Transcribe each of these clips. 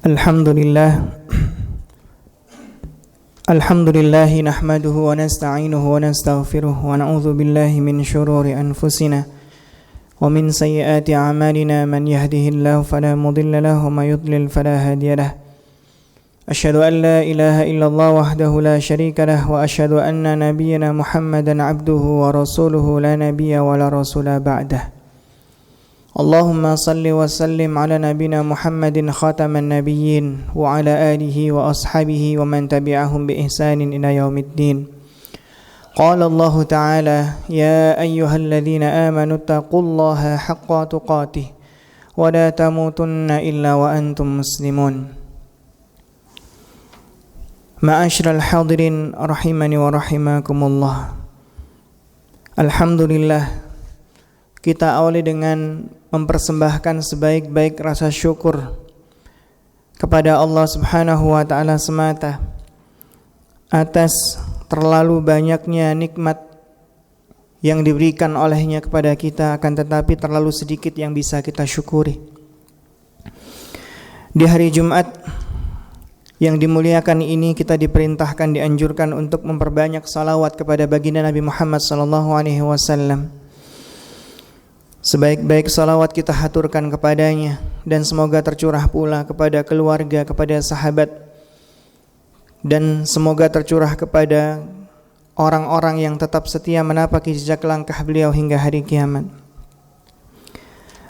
Alhamdulillah nahmaduhu wa nasta'inuhu wa nastaghfiruh wa na'udzu billahi min syururi anfusina wa min sayyiati a'malina man yahdihillahu fala mudilla lahu wa may yudlil fala hadiya lahu. Asyhadu an la ilaha illallah wahdahu la syarika lahu wa asyhadu anna nabiyyana Muhammadan 'abduhu wa rasuluhu la nabiyya wa la rasula ba'dah. Allahumma salli wa sallim ala nabina Muhammadin khataman nabiyyin wa ala alihi wa ashabihi wa man tabi'ahum bi ihsanin ila yaumiddin. Qala Allah Ta'ala ya ayyuhalladzina amanu taqullaha haqqa tuqatih wa la tamutunna illa wa antum muslimun. Ma'asyiral hadirin rahimani wa rahimakumullah. Alhamdulillah, kita awali dengan mempersembahkan sebaik-baik rasa syukur kepada Allah Subhanahu wa Ta'ala semata atas terlalu banyaknya nikmat yang diberikan olehnya kepada kita, akan tetapi terlalu sedikit yang bisa kita syukuri. Di hari Jumat yang dimuliakan ini, kita diperintahkan, dianjurkan untuk memperbanyak salawat kepada baginda Nabi Muhammad SAW. Sebaik-baik salawat kita haturkan kepadanya, dan semoga tercurah pula kepada keluarga, kepada sahabat, dan semoga tercurah kepada orang-orang yang tetap setia menapaki jejak langkah beliau hingga hari kiamat.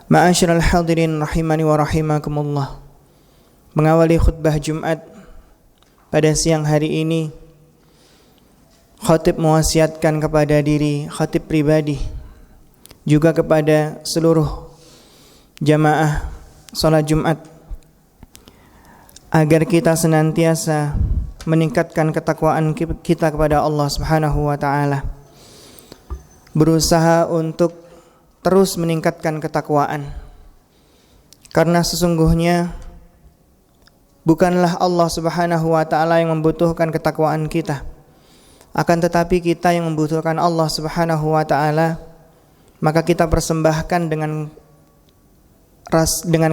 Ma'asyiral hadirin rahimani wa rahimakumullah. Mengawali khutbah Jumat pada siang hari ini, khatib mewasiatkan kepada diri khatib pribadi, juga kepada seluruh jamaah salat Jumat, agar kita senantiasa meningkatkan ketakwaan kita kepada Allah Subhanahu wa Ta'ala, berusaha untuk terus meningkatkan ketakwaan, karena sesungguhnya bukanlah Allah Subhanahu wa Ta'ala yang membutuhkan ketakwaan kita, akan tetapi kita yang membutuhkan Allah Subhanahu wa Ta'ala. Maka kita persembahkan dengan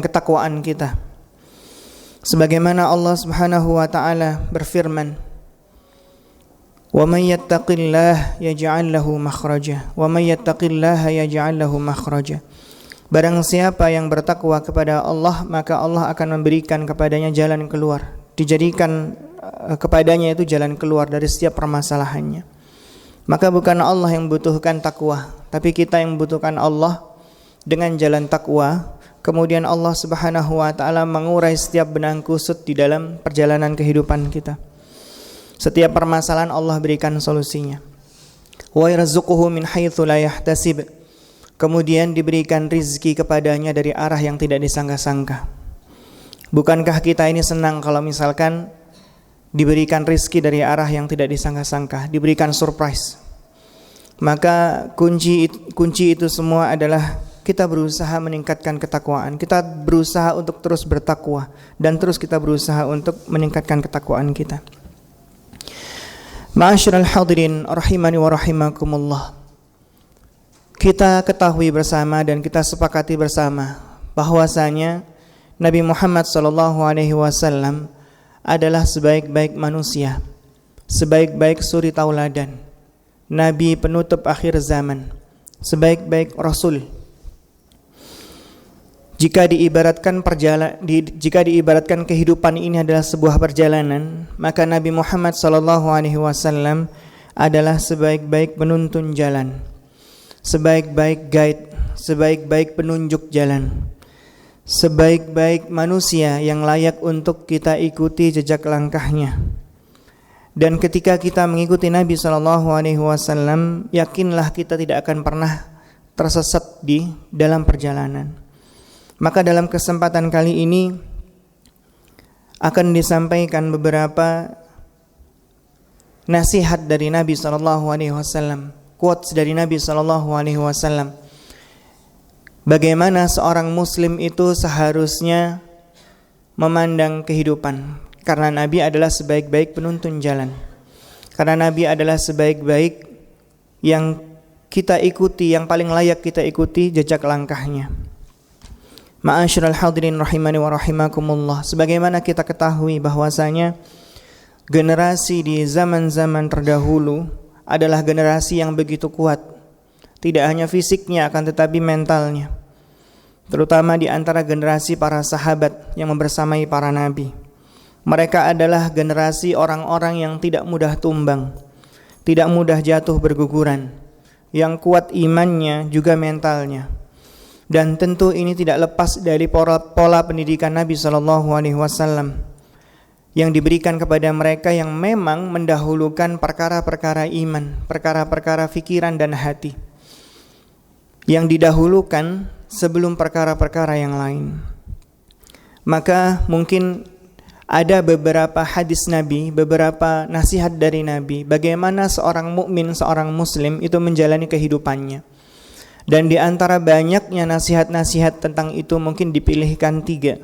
ketakwaan kita, sebagaimana Allah Subhanahu wa Ta'ala berfirman, "Wa may yattaqillah yaj'al lahu makhraja wa may yattaqillaha yaj'al lahu makhraja." Barang siapa yang bertakwa kepada Allah, maka Allah akan memberikan kepadanya jalan keluar, dijadikan kepadanya itu jalan keluar dari setiap permasalahannya. Maka bukan Allah yang membutuhkan takwa, tapi kita yang membutuhkan Allah dengan jalan takwa. Kemudian Allah Subhanahu wa Ta'ala mengurai setiap benang kusut di dalam perjalanan kehidupan kita. Setiap permasalahan Allah berikan solusinya. Wa yarzuquhu min haitsu la yahtasib. Kemudian diberikan rizki kepadanya dari arah yang tidak disangka-sangka. Bukankah kita ini senang kalau misalkan diberikan rizki dari arah yang tidak disangka-sangka, diberikan surprise? Maka kunci itu semua adalah kita berusaha meningkatkan ketakwaan. Kita berusaha untuk terus bertakwa, dan terus kita berusaha untuk meningkatkan ketakwaan kita. Ma'asyiral hadirin rahimani wa rahimakumullah. Kita ketahui bersama dan kita sepakati bersama bahwasanya Nabi Muhammad SAW adalah sebaik-baik manusia, sebaik-baik suri tauladan, Nabi penutup akhir zaman, sebaik-baik Rasul. Jika diibaratkan kehidupan ini adalah sebuah perjalanan, maka Nabi Muhammad SAW adalah sebaik-baik penuntun jalan, sebaik-baik guide, sebaik-baik penunjuk jalan, sebaik-baik manusia yang layak untuk kita ikuti jejak langkahnya. Dan ketika kita mengikuti Nabi SAW, yakinlah kita tidak akan pernah tersesat di dalam perjalanan. Maka dalam kesempatan kali ini akan disampaikan beberapa nasihat dari Nabi SAW, quotes dari Nabi SAW. Bagaimana seorang muslim itu seharusnya memandang kehidupan, karena Nabi adalah sebaik-baik penuntun jalan, karena Nabi adalah sebaik-baik yang kita ikuti, yang paling layak kita ikuti jejak langkahnya. Ma'asyiral hadirin rahimani wa rahimakumullah. Sebagaimana kita ketahui bahwasanya generasi di zaman-zaman terdahulu adalah generasi yang begitu kuat. Tidak hanya fisiknya akan tetapi mentalnya. Terutama di antara generasi para sahabat yang membersamai para nabi. Mereka adalah generasi orang-orang yang tidak mudah tumbang, tidak mudah jatuh berguguran, yang kuat imannya juga mentalnya. Dan tentu ini tidak lepas dari pola pendidikan Nabi SAW yang diberikan kepada mereka yang memang mendahulukan perkara-perkara iman, perkara-perkara fikiran dan hati, yang didahulukan sebelum perkara-perkara yang lain. Maka mungkin ada beberapa hadis Nabi, beberapa nasihat dari Nabi, bagaimana seorang mukmin, seorang muslim itu menjalani kehidupannya. Dan di antara banyaknya nasihat-nasihat tentang itu mungkin dipilihkan 3.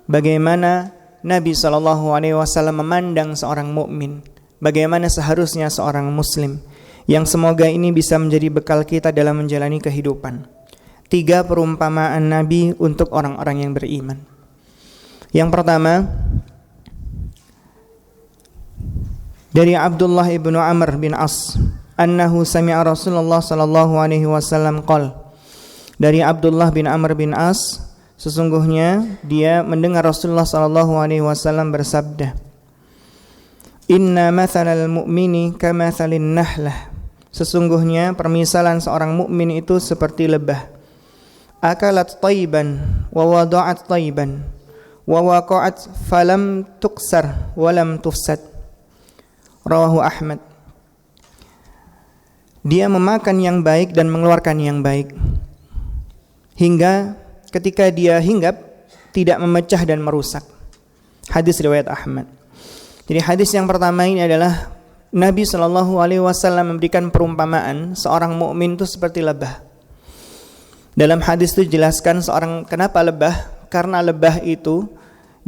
Bagaimana Nabi SAW memandang seorang mukmin, bagaimana seharusnya seorang muslim, yang semoga ini bisa menjadi bekal kita dalam menjalani kehidupan. 3 perumpamaan Nabi untuk orang-orang yang beriman. Yang pertama, dari Abdullah ibnu Amr bin As, annahu sami'a Rasulullah sallallahu alaihi wasallam qala. Dari Abdullah bin Amr bin As, sesungguhnya dia mendengar Rasulullah sallallahu alaihi wasallam bersabda, "Inna mathalal mu'mini kamathalin nahlah." Sesungguhnya permisalan seorang mukmin itu seperti lebah. Akalat thayban wa wada'at thayban wa waqa'at falam tuksar wa lam tufsad. Rawahu Ahmad. Dia memakan yang baik dan mengeluarkan yang baik, hingga ketika dia hinggap tidak memecah dan merusak. Hadis riwayat Ahmad. Jadi hadis yang pertama ini adalah Nabi SAW memberikan perumpamaan seorang mukmin itu seperti lebah. Dalam hadis itu jelaskan kenapa lebah? Karena lebah itu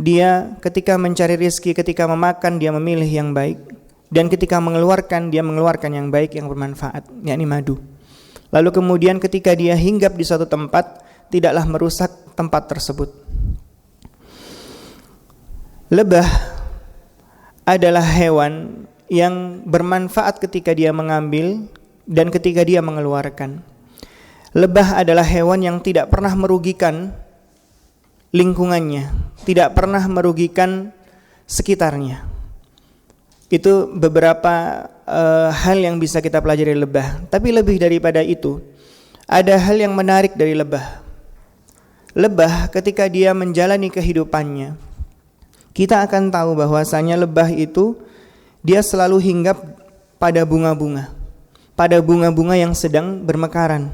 dia ketika mencari rezeki, ketika memakan dia memilih yang baik, dan ketika mengeluarkan dia mengeluarkan yang baik yang bermanfaat, yakni madu. Lalu kemudian ketika dia hinggap di suatu tempat, tidaklah merusak tempat tersebut. Lebah adalah hewan yang bermanfaat ketika dia mengambil dan ketika dia mengeluarkan. Lebah adalah hewan yang tidak pernah merugikan lingkungannya, tidak pernah merugikan sekitarnya. Itu beberapa hal yang bisa kita pelajari lebah. Tapi lebih daripada itu, ada hal yang menarik dari lebah. Lebah ketika dia menjalani kehidupannya, kita akan tahu bahwasanya lebah itu dia selalu hinggap pada bunga-bunga, pada bunga-bunga yang sedang bermekaran.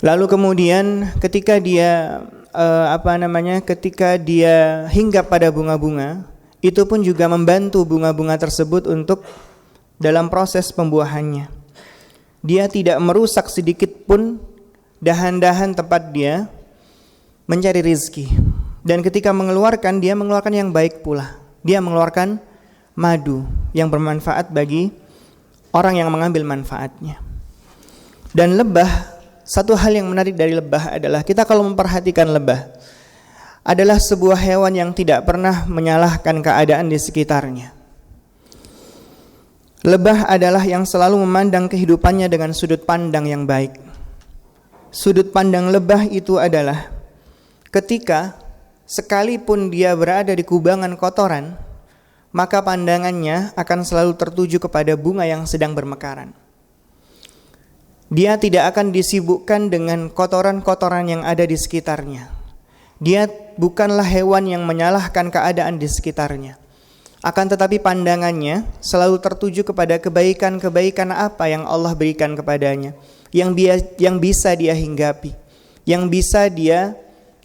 Lalu kemudian ketika dia ketika dia hinggap pada bunga-bunga, itu pun juga membantu bunga-bunga tersebut untuk dalam proses pembuahannya. Dia tidak merusak sedikit pun dahan-dahan tempat dia mencari rezeki. Dan ketika mengeluarkan, dia mengeluarkan yang baik pula. Dia mengeluarkan madu yang bermanfaat bagi orang yang mengambil manfaatnya. Dan lebah, satu hal yang menarik dari lebah adalah kita kalau memperhatikan lebah adalah sebuah hewan yang tidak pernah menyalahkan keadaan di sekitarnya. Lebah adalah yang selalu memandang kehidupannya dengan sudut pandang yang baik. Sudut pandang lebah itu adalah ketika sekalipun dia berada di kubangan kotoran, maka pandangannya akan selalu tertuju kepada bunga yang sedang bermekaran. Dia tidak akan disibukkan dengan kotoran-kotoran yang ada di sekitarnya. Dia bukanlah hewan yang menyalahkan keadaan di sekitarnya. Akan tetapi pandangannya selalu tertuju kepada kebaikan-kebaikan apa yang Allah berikan kepadanya, yang bisa dia hinggapi, yang bisa dia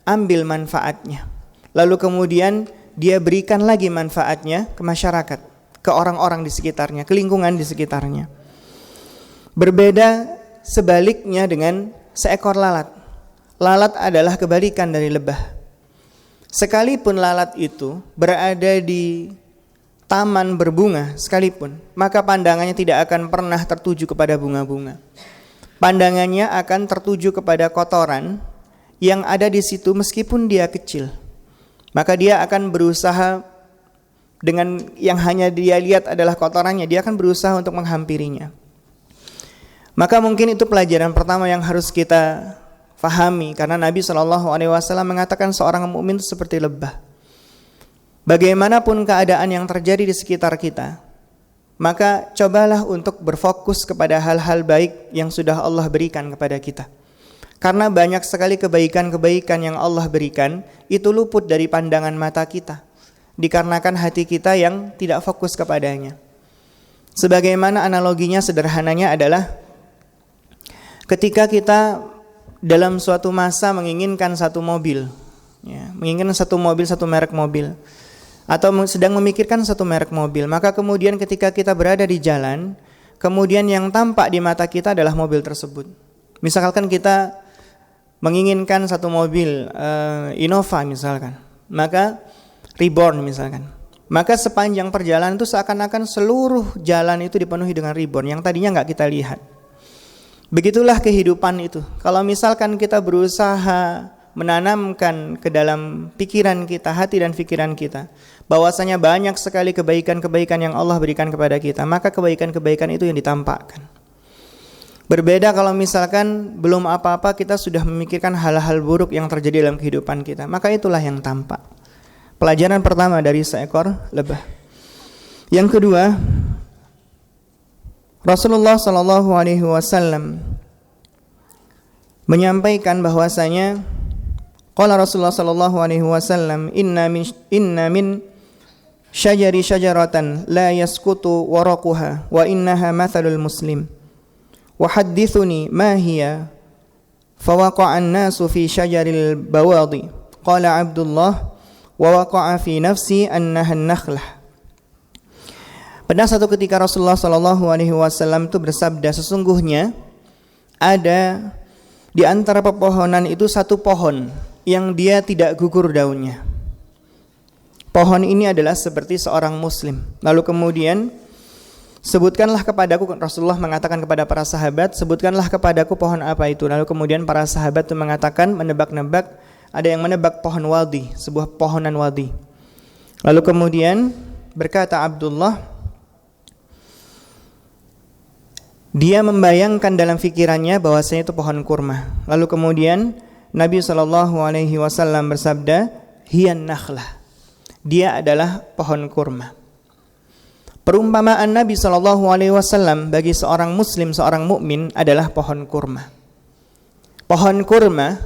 ambil manfaatnya. Lalu kemudian dia berikan lagi manfaatnya ke masyarakat, ke orang-orang di sekitarnya, ke lingkungan di sekitarnya. Berbeda sebaliknya dengan seekor lalat. Lalat adalah kebalikan dari lebah. Sekalipun lalat itu berada di taman berbunga sekalipun, maka pandangannya tidak akan pernah tertuju kepada bunga-bunga. pandangannya akan tertuju kepada kotoran yang ada di situ meskipun dia kecil. Maka dia akan berusaha, dengan yang hanya dia lihat adalah kotorannya, dia akan berusaha untuk menghampirinya. Maka mungkin itu pelajaran pertama yang harus kita fahami, karena Nabi SAW mengatakan seorang mukmin itu seperti lebah. Bagaimanapun keadaan yang terjadi di sekitar kita, maka cobalah untuk berfokus kepada hal-hal baik yang sudah Allah berikan kepada kita. Karena banyak sekali kebaikan-kebaikan yang Allah berikan itu luput dari pandangan mata kita, dikarenakan hati kita yang tidak fokus kepadanya. Sebagaimana analoginya, sederhananya adalah ketika kita dalam suatu masa menginginkan satu mobil, menginginkan satu mobil, satu merek mobil, atau sedang memikirkan satu merek mobil, maka kemudian ketika kita berada di jalan, kemudian yang tampak di mata kita adalah mobil tersebut. Misalkan kita menginginkan satu mobil Innova misalkan, maka Reborn misalkan, maka sepanjang perjalanan itu seakan-akan seluruh jalan itu dipenuhi dengan Reborn yang tadinya nggak kita lihat. Begitulah kehidupan itu. Kalau misalkan kita berusaha menanamkan ke dalam pikiran kita, hati dan pikiran kita, bahwasanya banyak sekali kebaikan-kebaikan yang Allah berikan kepada kita, maka kebaikan-kebaikan itu yang ditampakkan. Berbeda kalau misalkan belum apa-apa kita sudah memikirkan hal-hal buruk yang terjadi dalam kehidupan kita, maka itulah yang tampak. Pelajaran pertama dari seekor lebah. Yang kedua, Rasulullah SAW menyampaikan bahwasanya qala Rasulullah SAW, inna min syajari syajaratan la yaskutu waraquha wa innaha mathalul muslim wa haddithuni ma hiya fawaqa'a an-nasu fi syajaril bawadi qala Abdullah wa waqa'a fi nafsi annaha an-nakhlah. Pada satu ketika Rasulullah SAW itu bersabda, sesungguhnya ada di antara pepohonan itu satu pohon yang dia tidak gugur daunnya. Pohon ini adalah seperti seorang muslim. Lalu kemudian, sebutkanlah kepadaku, Rasulullah mengatakan kepada para sahabat, sebutkanlah kepadaku pohon apa itu. Lalu kemudian para sahabat itu mengatakan, menebak-nebak. Ada yang menebak pohon wadi, sebuah pohonan wadi. Lalu kemudian berkata Abdullah, dia membayangkan dalam fikirannya bahwasanya itu pohon kurma. Lalu kemudian Nabi SAW bersabda, hiyan nakhlah, dia adalah pohon kurma. Perumpamaan Nabi SAW bagi seorang muslim, seorang mukmin adalah pohon kurma. Pohon kurma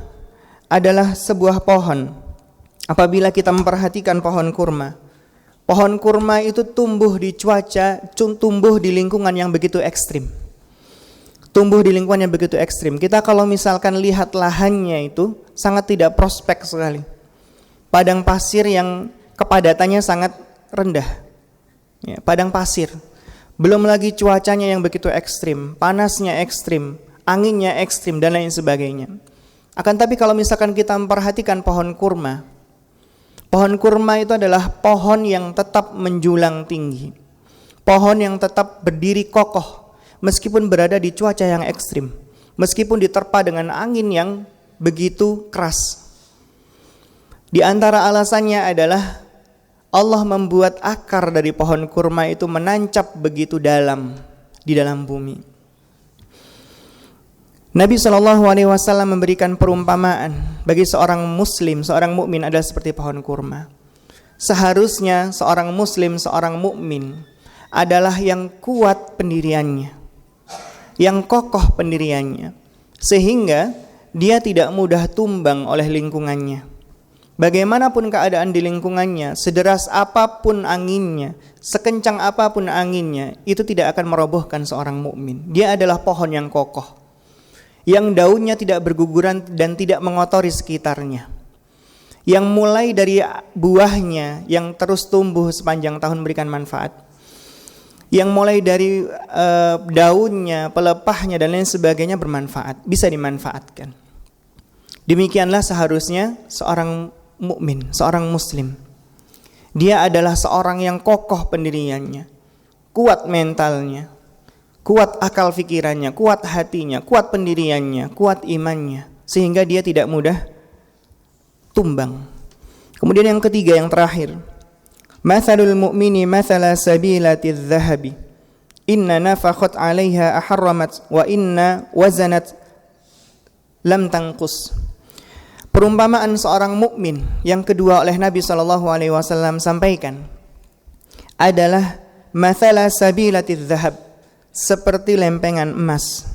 adalah sebuah pohon. Apabila kita memperhatikan pohon kurma itu tumbuh di cuaca, tumbuh di lingkungan yang begitu ekstrim. Kita kalau misalkan lihat lahannya itu sangat tidak prospek sekali. Padang pasir yang kepadatannya sangat rendah. Padang pasir. Belum lagi cuacanya yang begitu ekstrim, panasnya ekstrim, anginnya ekstrim dan lain sebagainya. Akan tapi kalau misalkan kita memperhatikan pohon kurma itu adalah pohon yang tetap menjulang tinggi. Pohon yang tetap berdiri kokoh meskipun berada di cuaca yang ekstrim, meskipun diterpa dengan angin yang begitu keras. Di antara alasannya adalah Allah membuat akar dari pohon kurma itu menancap begitu dalam di dalam bumi. Nabi SAW memberikan perumpamaan bagi seorang muslim, seorang mukmin adalah seperti pohon kurma. Seharusnya seorang muslim, seorang mukmin adalah yang kuat pendiriannya, yang kokoh pendiriannya, sehingga dia tidak mudah tumbang oleh lingkungannya. Bagaimanapun keadaan di lingkungannya, sederas apapun anginnya, sekencang apapun anginnya, itu tidak akan merobohkan seorang mukmin. Dia adalah pohon yang kokoh, yang daunnya tidak berguguran dan tidak mengotori sekitarnya, yang mulai dari buahnya yang terus tumbuh sepanjang tahun memberikan manfaat, yang mulai dari daunnya, pelepahnya dan lain sebagainya bermanfaat, bisa dimanfaatkan. Demikianlah seharusnya seorang mukmin, seorang muslim. Dia adalah seorang yang kokoh pendiriannya, kuat mentalnya, kuat akal fikirannya, kuat hatinya, kuat pendiriannya, kuat imannya, sehingga dia tidak mudah tumbang. Kemudian yang ketiga, yang terakhir, mathalul mu'mini mathala sabilatiz zahabi, inna nafakhat 'alaiha aharramat wa inna wazanat lam tangkus. Perumpamaan seorang mukmin yang kedua oleh Nabi SAW sampaikan adalah mathala sabilatiz zahab, seperti lempengan emas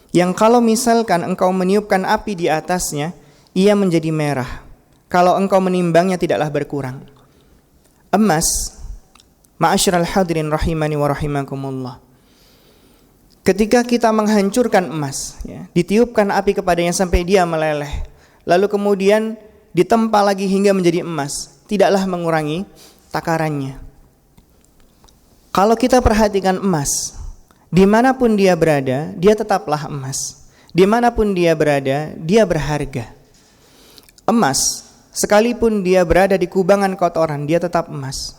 yang kalau misalkan engkau meniupkan api di atasnya, ia menjadi merah. Kalau engkau menimbangnya tidaklah berkurang. Emas, ma'asyiral hadirin rahimani wa rahimakumullah, ketika kita menghancurkan emas, ya, ditiupkan api kepadanya sampai dia meleleh, lalu kemudian ditempa lagi hingga menjadi emas, tidaklah mengurangi takarannya. Kalau kita perhatikan emas, dimanapun dia berada, dia tetaplah emas. Dimanapun dia berada, dia berharga. Emas, sekalipun dia berada di kubangan kotoran, dia tetap emas.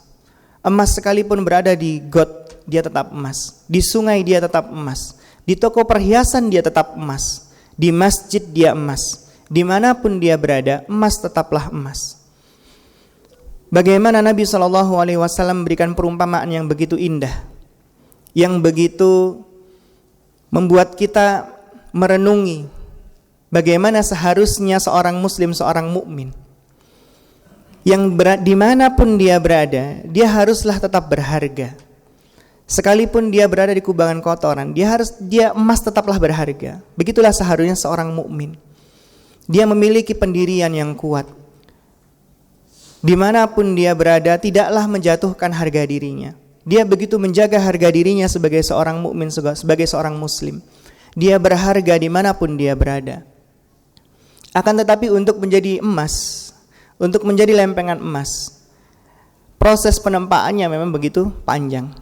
Emas sekalipun berada di got, dia tetap emas. Di sungai dia tetap emas. Di toko perhiasan dia tetap emas. Di masjid dia emas. Dimanapun dia berada, emas tetaplah emas. Bagaimana Nabi SAW memberikan perumpamaan yang begitu indah, yang begitu membuat kita merenungi bagaimana seharusnya seorang muslim, seorang mukmin, yang dimanapun dia berada, dia haruslah tetap berharga. Sekalipun dia berada di kubangan kotoran, dia emas tetaplah berharga. Begitulah seharusnya seorang mukmin. Dia memiliki pendirian yang kuat. Dimanapun dia berada, tidaklah menjatuhkan harga dirinya. Dia begitu menjaga harga dirinya sebagai seorang mukmin, sebagai seorang muslim. Dia berharga dimanapun dia berada. Akan tetapi untuk menjadi emas, untuk menjadi lempengan emas, proses penempaannya memang begitu panjang.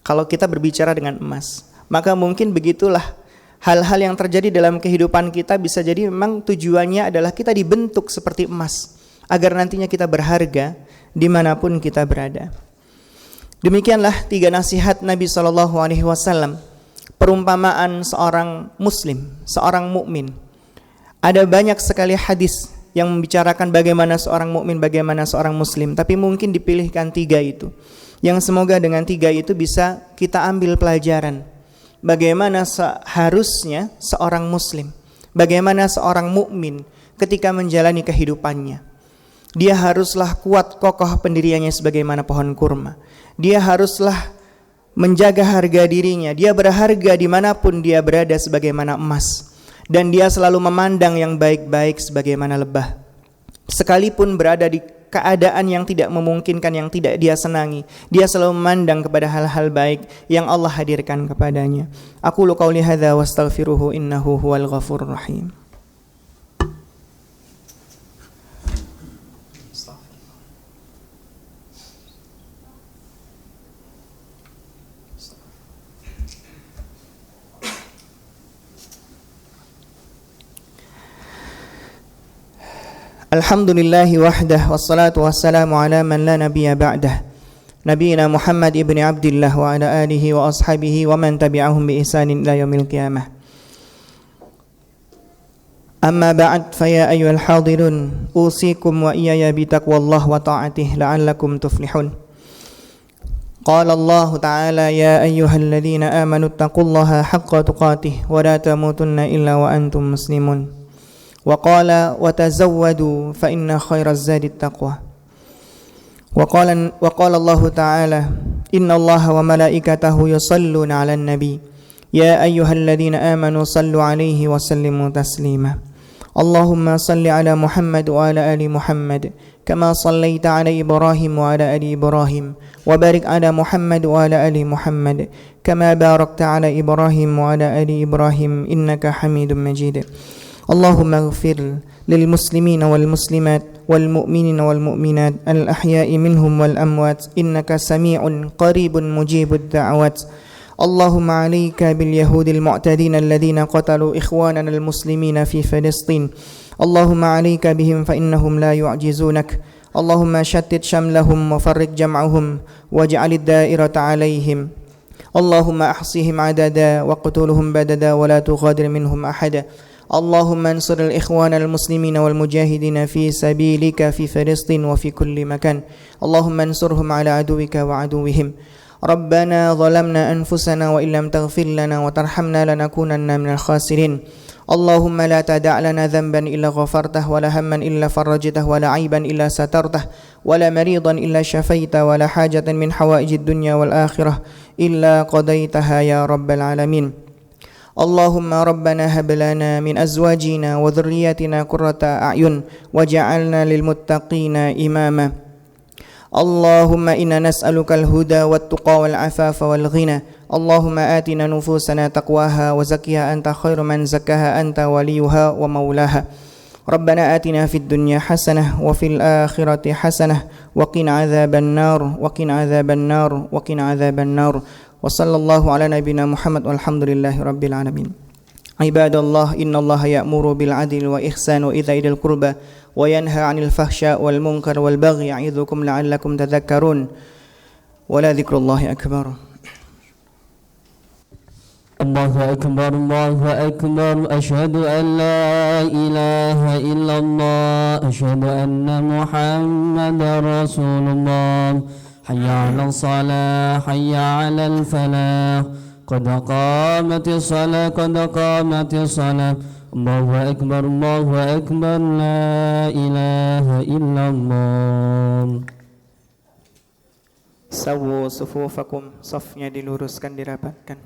Kalau kita berbicara dengan emas, maka mungkin begitulah hal-hal yang terjadi dalam kehidupan kita. Bisa jadi memang tujuannya adalah kita dibentuk seperti emas, agar nantinya kita berharga dimanapun kita berada. Demikianlah 3 nasihat Nabi SAW, perumpamaan seorang muslim, seorang mukmin. Ada banyak sekali hadis yang membicarakan bagaimana seorang mukmin, bagaimana seorang muslim, tapi mungkin dipilihkan 3 itu, yang semoga dengan 3 itu bisa kita ambil pelajaran bagaimana seharusnya seorang muslim, bagaimana seorang mukmin ketika menjalani kehidupannya. Dia haruslah kuat kokoh pendiriannya sebagaimana pohon kurma. Dia haruslah menjaga harga dirinya. Dia berharga dimanapun dia berada sebagaimana emas. Dan dia selalu memandang yang baik-baik sebagaimana lebah. Sekalipun berada di keadaan yang tidak memungkinkan, yang tidak dia senangi, dia selalu memandang kepada hal-hal baik yang Allah hadirkan kepadanya. Aqulu qauli hadza wastaghfiruhu innahu huwal ghafurur rahim. Alhamdulillahi wahdah wassalatu wassalamu ala man la nabiyya ba'dah, nabiyina Muhammad ibn Abdillah wa ala alihi wa ashabihi wa man tabi'ahum bi ihsanin ila yaumil qiyamah. Amma ba'd, fa ya ayyuhal hadirun, usikum wa iyaya bi taqwallahi wa ta'atihi la'allakum tuflihun. Qala Allah ta'ala ya ayyuhalladzina amanu taqullaha haqqa tuqatih wa la tamutunna illa wa antum muslimun. وقال وتزودوا فإن خير الزاد التقوى. وقال الله تعالى إن الله وملائكته يصلون على النبي يا أيها الذين آمنوا صلوا عليه وسلموا تسليما. اللهم صل على محمد وعلى آل محمد كما صليت على إبراهيم وعلى آل إبراهيم وبارك على محمد وعلى آل محمد كما باركت على إبراهيم وعلى آل إبراهيم إنك حميد مجيد. اللهم اغفر للمسلمين والمسلمات والمؤمنين والمؤمنات الأحياء منهم والأموات إنك سميع قريب مجيب الدعوات. اللهم عليك باليهود المعتدين الذين قتلوا إخواننا المسلمين في فلسطين. اللهم عليك بهم فإنهم لا يعجزونك. اللهم شتت شملهم وفرق جمعهم واجعل الدائرة عليهم. اللهم أحصهم عددا واقتلهم بددا ولا تغادر منهم أحدا. اللهم انصر الإخوان المسلمين والمجاهدين في سبيلك في فلسطين وفي كل مكان. اللهم انصرهم على عدوك وعدوهم. ربنا ظلمنا أنفسنا وإن لم تغفر لنا وترحمنا لنكونن من الخاسرين. اللهم لا تدع لنا ذنبا إلا غفرته ولا هما إلا فرجته ولا عيبا إلا سترته ولا مريضا إلا شفيته ولا حاجة من حوائج الدنيا والآخرة إلا قضيتها يا رب العالمين. اللهم ربنا هب لنا من أزواجنا وذرياتنا قرة أعين وجعلنا للمتقين إماما. اللهم إنا نسألك الهدى والتقى والعفاف والغنى. اللهم آتنا نفوسنا تقواها وزكها أنت خير من زكاها أنت وليها ومولاها. ربنا آتنا في الدنيا حسنة وفي الآخرة حسنة وقنا عذاب النار وقنا عذاب النار وقنا عذاب النار. وصلى الله على نبينا محمد والحمد لله رب العالمين. عباد الله إن الله يأمر بالعدل وإحسان وإيتاء ذي القربى وينهى عن الفحشاء والمنكر والبغي يعظكم لعلكم تذكرون ولذكر الله أكبر. الله أكبر الله أكبر. أشهد أن لا إله إلا الله. أشهد أن محمدا رسول الله. حي على الصلاة حي على الفلاح. قد قامت الصلاة قد قامت الصلاة. الله أكبر الله أكبر. لا إله إلا الله. Sawu sufufakum, safnya diluruskan, dirapatkan.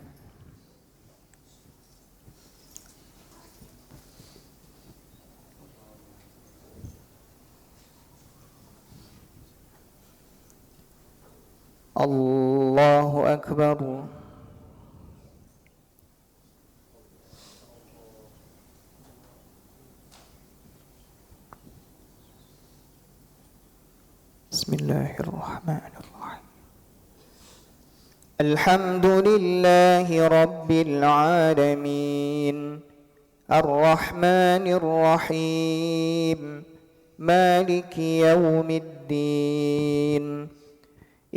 Allahu Akbar. Bismillahirrahmanirrahim. Alhamdulillahi Rabbil Alamin. Ar-Rahmanir Rahim. Maliki Yawmiddin.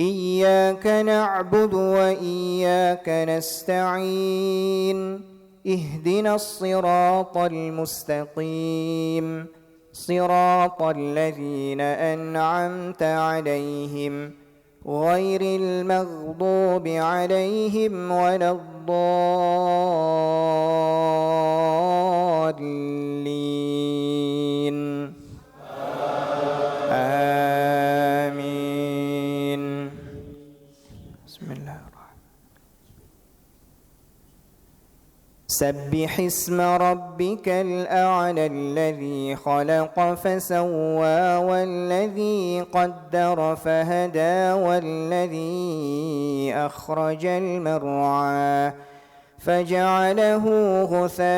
Iyyaka na'budu wa iyyaka nasta'in. Ihdinas siratal mustaqim. صراط الذين أنعمت عليهم غير المغضوب عليهم ولا الضالين. آمين. بسم الله الرحمن الرحيم. سبح اسم ربك الأعلى الذي خلق فسوى والذي قدر فهدى والذي أخرج المرعى فجعله غثاء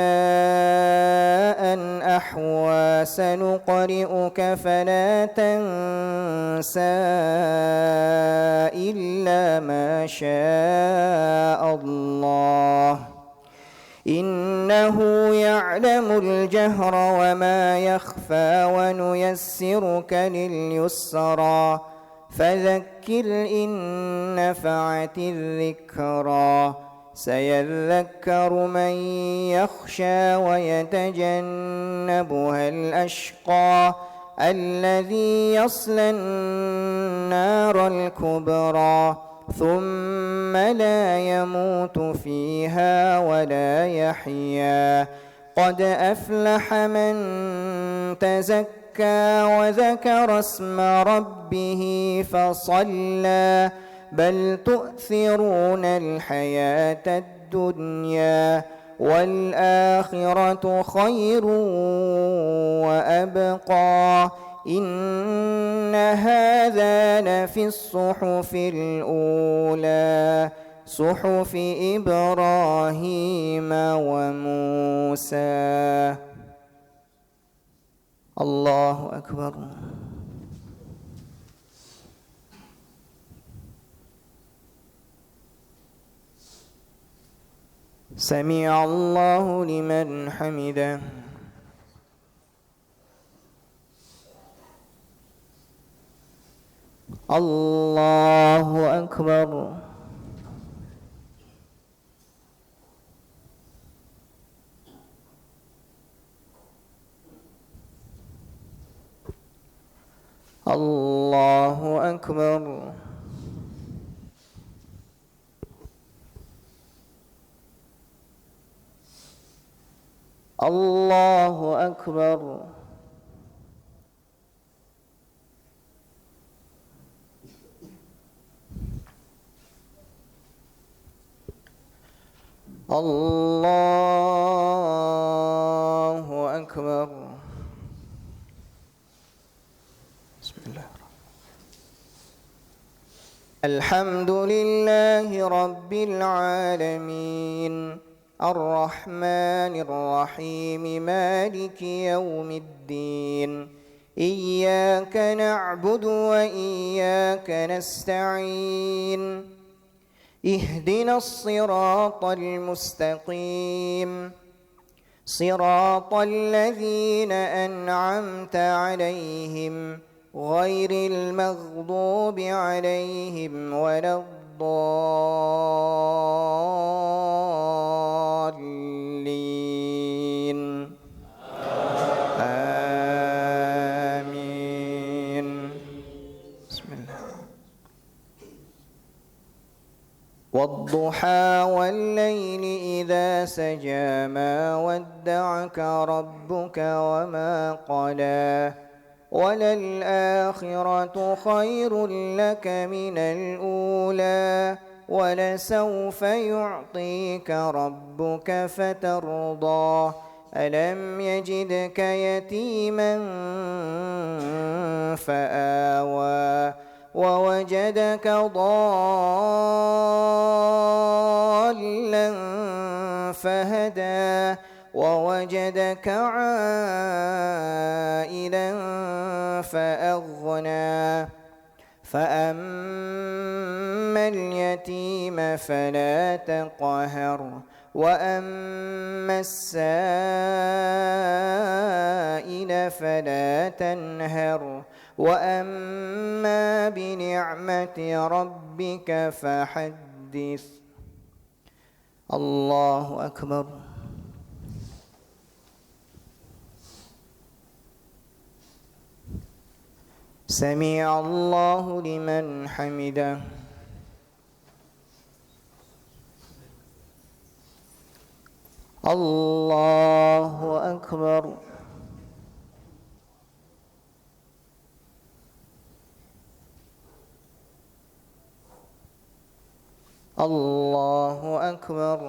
أحوى سنقرئك فلا تنسى إلا ما شاء الله إنه يعلم الجهر وما يخفى ونيسرك لليسرى فذكر إن نفعت الذكرى سيذكر من يخشى ويتجنبها الأشقى الذي يصلى النار الكبرى ثم لا يموت فيها ولا يحيا قد أفلح من تزكى وذكر اسم ربه فصلى بل تؤثرون الحياة الدنيا والآخرة خير وأبقى إن هذا لفي الصحف الأولى صحف إبراهيم وموسى. الله أكبر. سمع الله لمن حمده. الله أكبر. الله أكبر. الله أكبر. الله أكبر. بسم الله. الحمد لله رب العالمين الرحمن الرحيم مالك يوم الدين إياك نعبد وإياك نستعين اهدنا الصراط المستقيم صراط الذين أنعمت عليهم غير المغضوب عليهم ولا الضالين آمين. بسم الله. والضحى والليل إذا سجى ما ودعك ربك وما قلى وللآخرة خير لك من الأولى ولسوف يعطيك ربك فترضى ألم يجدك يتيما فآوى ووجدك ضالا فهدى ووجدك عائلا فأغنى فأما اليتيم فلا تقهر وأما السائل فلا تنهر وأما بنعمة ربك فحدث. الله أكبر. سمع الله لمن حمده. الله أكبر. الله أكبر.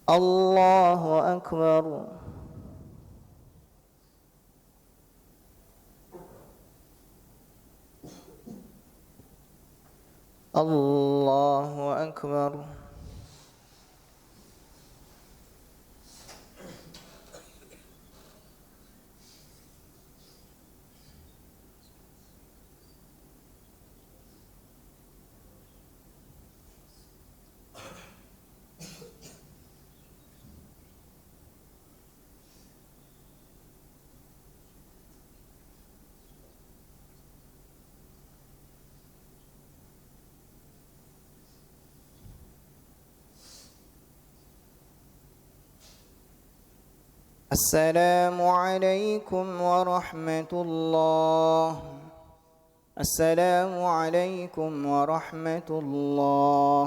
الله أكبر. الله أكبر. السلام عليكم ورحمة الله. السلام عليكم ورحمة الله.